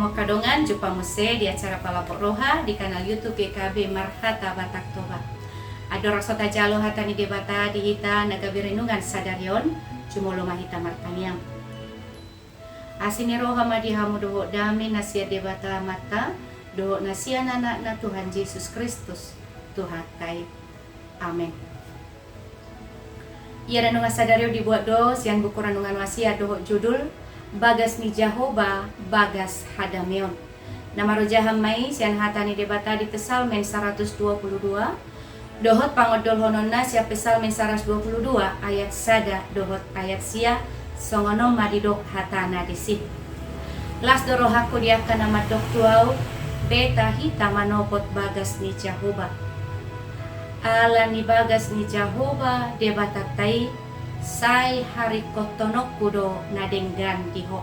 Mo kadongan jumpa muse di acara Palapok Roha di kanal YouTube GKB Marhata Batak Toba. Adora sota jalo hatani debata di hita nagabi renungan sadarion cumolo mahita martaniam. Asini roha madihamu doho dami nasia debata mata doho nasia anak na Tuhan Yesus Kristus Tuhan kai. Amin. Ia renungan sadario dibuat dos yang buku renungan wasia doho judul Bagas ni Jehovah, Bagas Hadameon. Nama rojaham mai sian hatani debata di Psalmen 122. Dohot pangodol hononna sia Psalmen 122 ayat sada dohot ayat sia songonom madidok hatana disit. Las dorohaku diakan nama dok tuau beta hita manopot bagas ni Jehovah. Ala ni bagas ni Jehovah debata tai sai hari kotonok kudo nadenggan diho.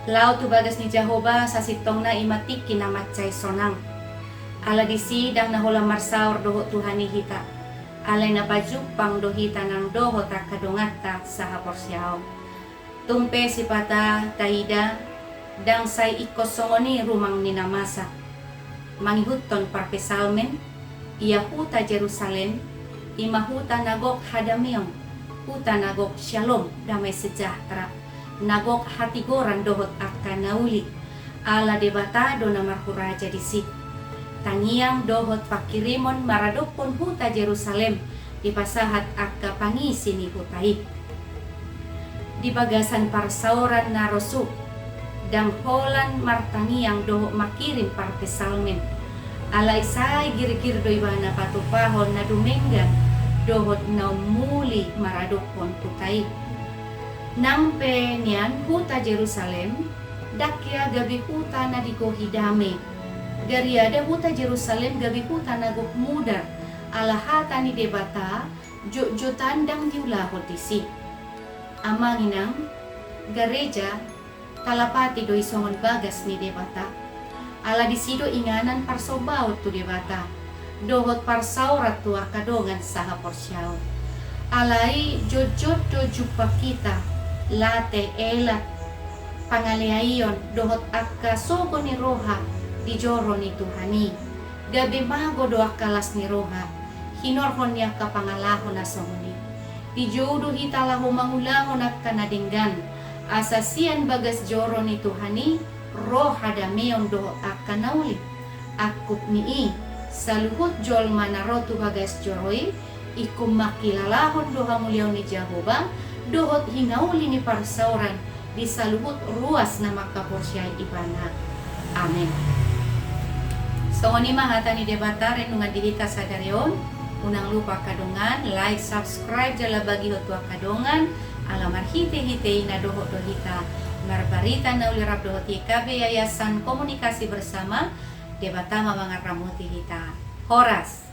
Lau tu bagas ni Jehovah sasitong na imatiki na macay sonang. Ala disi dang nahola marsaur doho Tuhani hita. Alay na bajupang dohita ng doho takadongata sa haporsyao. Tumpe si pata taida dang say ikosongoni rumang ninamasa. Mangihuton parpesalmen iya huta Jerusalem imahuta nagok hadamion, huta nagok shalom, damai sejahtera, nagok hatigoran dohot akka nauli, ala debata dona marhuraja disit. Tangiang dohot pakirimon maradopon huta Jerusalem, di pasahat akka pangisi ni hutai. Di bagasan parsauran narosu, dang holan martangiang dohot makirim parpesalmen, ala isay girgir doibana patupahon na dumenggan, dohot na muli maradopon putai. Nampe nian huta Jerusalem, dakya gabi huta na digohidame. Gariada huta Jerusalem gabi huta na mudar, alahata ni debata, jujutan dang diulahot disi. Amanginang, gareja, talapati do isongon bagas ni debata. Ala disido inganan parsobaw tu debata. Dohot parsaurat tu akadongan saha porsyao. Alai jojot do jupa kita late elat pangaleayon dohot akka sogo ni roha di joro ni Tuhani. Gabi mago do akalas ni roha hinorhon niya kapangalahon na songoni. Di jodo hitalahu mangulahon akka nadinggan asasian bagas joro ni Tuhani roha dameon dohot akka nauli akup nii saluhut jol manarotu bagas joroi ikum makilalahon doha muliaw ni Jehovah dohot hinauli ni parsauran di saluhut ruas na makaporsyay ibana. Amen. So ni mahata ni debata renungan dihita sa darion. Unang lupa kadongan, like, subscribe jala bagi hotua kadongan alamar hite-hite na dohot dohita marbarita na ulirap dohot GKB Yayasan Komunikasi Bersama debata mamangat ramuti hita. Horas.